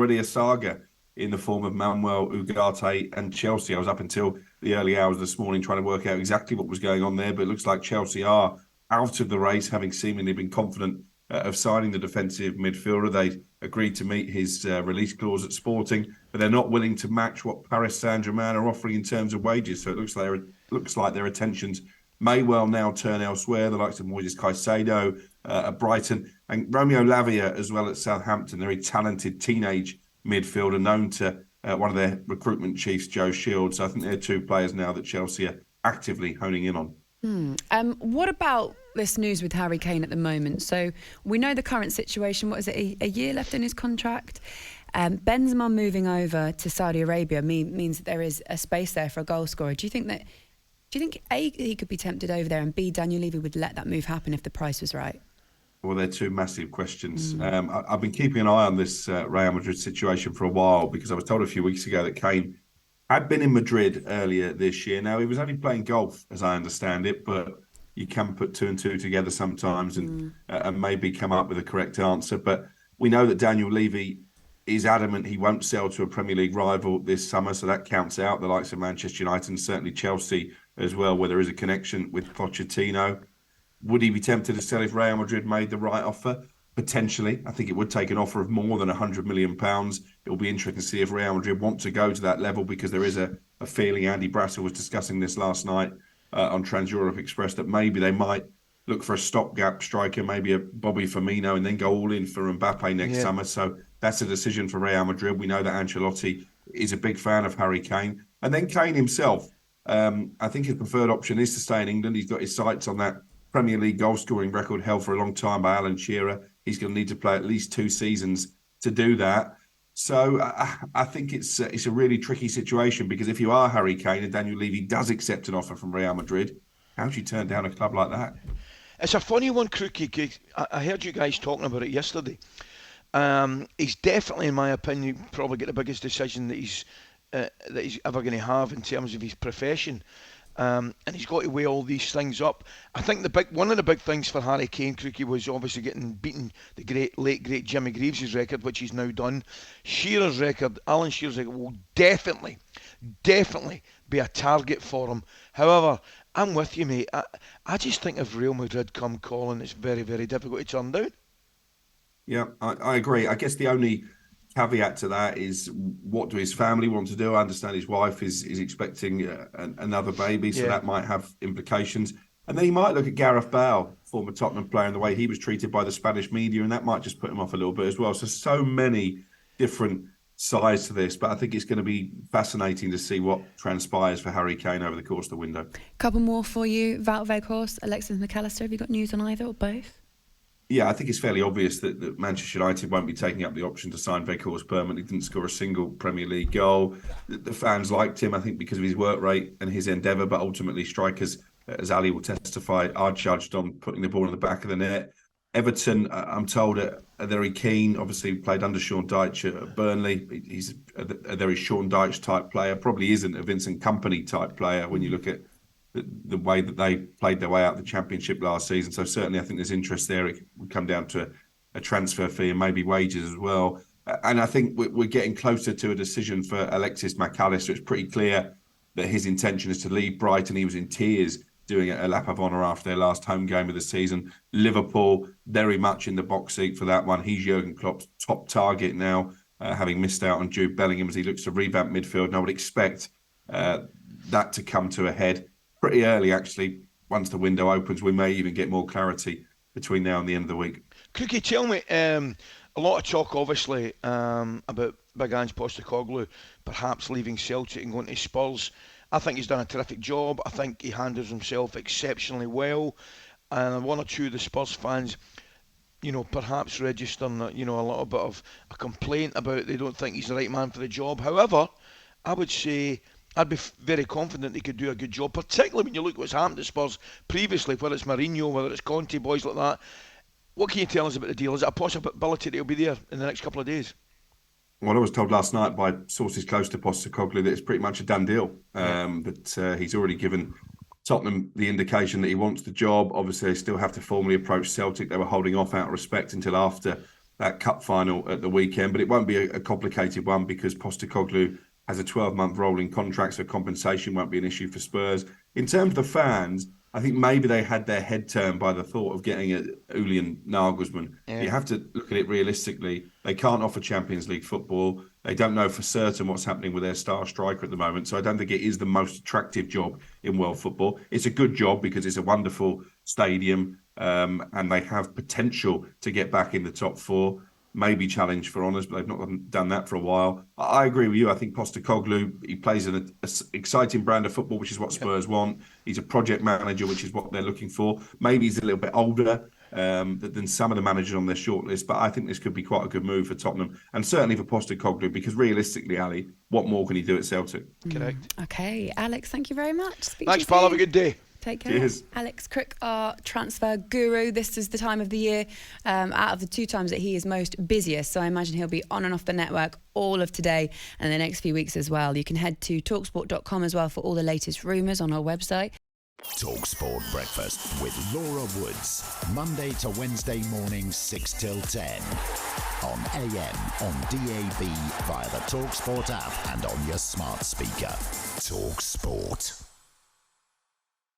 already a saga in the form of Manuel Ugarte and Chelsea. I was up until the early hours this morning trying to work out exactly what was going on there, but it looks like Chelsea are out of the race, having seemingly been confident of signing the defensive midfielder. They agreed to meet his release clause at Sporting, but they're not willing to match what Paris Saint-Germain are offering in terms of wages. So it looks like their attentions may well now turn elsewhere. The likes of Moises Caicedo at Brighton and Romeo Lavia as well at Southampton. They're a talented teenage midfielder known to one of their recruitment chiefs, Joe Shields. So I think they're two players now that Chelsea are actively honing in on. What about this news with Harry Kane at the moment? So we know the current situation. What is it, a year left in his contract? Benzema moving over to Saudi Arabia means that there is a space there for a goal scorer. Do you think A, he could be tempted over there, and B, Daniel Levy would let that move happen if the price was right? Well, they're two massive questions. I've been keeping an eye on this Real Madrid situation for a while because I was told a few weeks ago that Kane had been in Madrid earlier this year. Now, he was only playing golf, as I understand it, but you can put two and two together sometimes and maybe come up with a correct answer. But we know that Daniel Levy is adamant he won't sell to a Premier League rival this summer, so that counts out the likes of Manchester United and certainly Chelsea as well, where there is a connection with Pochettino. Would he be tempted to sell if Real Madrid made the right offer? Potentially. I think it would take an offer of more than £100 million. It will be interesting to see if Real Madrid want to go to that level, because there is a feeling, Andy Brassel was discussing this last night on Trans Europe Express, that maybe they might look for a stopgap striker, maybe a Bobby Firmino, and then go all in for Mbappe next summer. So that's a decision for Real Madrid. We know that Ancelotti is a big fan of Harry Kane. And then Kane himself, I think his preferred option is to stay in England. He's got his sights on that Premier League goal-scoring record held for a long time by Alan Shearer. He's going to need to play at least 2 seasons to do that. So I think it's a really tricky situation, because if you are Harry Kane and Daniel Levy does accept an offer from Real Madrid, how do you turn down a club like that? It's a funny one, Crookie. I heard you guys talking about it yesterday. He's definitely, in my opinion, probably got the biggest decision that he's ever going to have in terms of his profession. And he's got to weigh all these things up. I think one of the big things for Harry Kane, Crookie, was obviously beating the late great Jimmy Greaves' record, which he's now done. Shearer's record, Alan Shearer's record, will definitely be a target for him. However, I'm with you, mate. I just think if Real Madrid come calling, it's very, very difficult to turn down. Yeah, I agree. I guess the only caveat to that is, what do his family want to do? I understand his wife is expecting another baby, so that might have implications. And then he might look at Gareth Bale, former Tottenham player, and the way he was treated by the Spanish media, and that might just put him off a little bit as well. So many different sides to this, but I think it's going to be fascinating to see what transpires for Harry Kane over the course of the window. Couple more for you. Wout Weghorst, Alexis McAllister. Have you got news on either or both? Yeah, I think it's fairly obvious that Manchester United won't be taking up the option to sign Weghorst permanently. He didn't score a single Premier League goal. The fans liked him, I think, because of his work rate and his endeavour, but ultimately strikers, as Ali will testify, are judged on putting the ball in the back of the net. Everton, I'm told, are very keen. Obviously, played under Sean Dyche at Burnley. He's a very Sean Dyche type player. Probably isn't a Vincent Kompany type player when you look at the way that they played their way out of the Championship last season. So certainly I think there's interest there. It would come down to a transfer fee and maybe wages as well. And I think we're getting closer to a decision for Alexis McAllister. It's pretty clear that his intention is to leave Brighton. He was in tears doing a lap of honour after their last home game of the season. Liverpool, very much in the box seat for that one. He's Jurgen Klopp's top target now, having missed out on Jude Bellingham as he looks to revamp midfield. And I would expect that to come to a head pretty early, actually. Once the window opens, we may even get more clarity between now and the end of the week. Cookie, tell me, a lot of talk, obviously, about Big Ange Postecoglou perhaps leaving Celtic and going to Spurs. I think he's done a terrific job. I think he handles himself exceptionally well. And one or two of the Spurs fans, perhaps registering, a little bit of a complaint about they don't think he's the right man for the job. However, I would say I'd be very confident he could do a good job, particularly when you look at what's happened at Spurs previously, whether it's Mourinho, whether it's Conte, boys like that. What can you tell us about the deal? Is it a possibility that he'll be there in the next couple of days? Well, I was told last night by sources close to Postecoglou that it's pretty much a done deal. That he's already given Tottenham the indication that he wants the job. Obviously, they still have to formally approach Celtic. They were holding off out of respect until after that cup final at the weekend, but it won't be a complicated one because Postecoglou has a 12-month rolling contract, so compensation won't be an issue for Spurs. In terms of the fans, I think maybe they had their head turned by the thought of getting a Julian Nagelsmann. Yeah. You have to look at it realistically. They can't offer Champions League football. They don't know for certain what's happening with their star striker at the moment. So I don't think it is the most attractive job in world football. It's a good job because it's a wonderful stadium and they have potential to get back in the top four. Maybe challenge for honours, but they've not done that for a while. I agree with you. I think Postecoglou, he plays an exciting brand of football, which is what Spurs want. He's a project manager, which is what they're looking for. Maybe he's a little bit older than some of the managers on their shortlist, but I think this could be quite a good move for Tottenham and certainly for Postecoglou because realistically, Ali, what more can he do at Celtic? Correct. Okay, Alex, thank you very much. Speak Thanks, to you pal. Have a soon. good day. Take care. Cheers. Alex Crook, our transfer guru. This is the time of the year out of the 2 times that he is most busiest. So I imagine he'll be on and off the network all of today and the next few weeks as well. You can head to talksport.com as well for all the latest rumours on our website. talkSPORT Breakfast with Laura Woods. Monday to Wednesday mornings 6 till 10. On AM, on DAB, via the talkSPORT app and on your smart speaker. talkSPORT.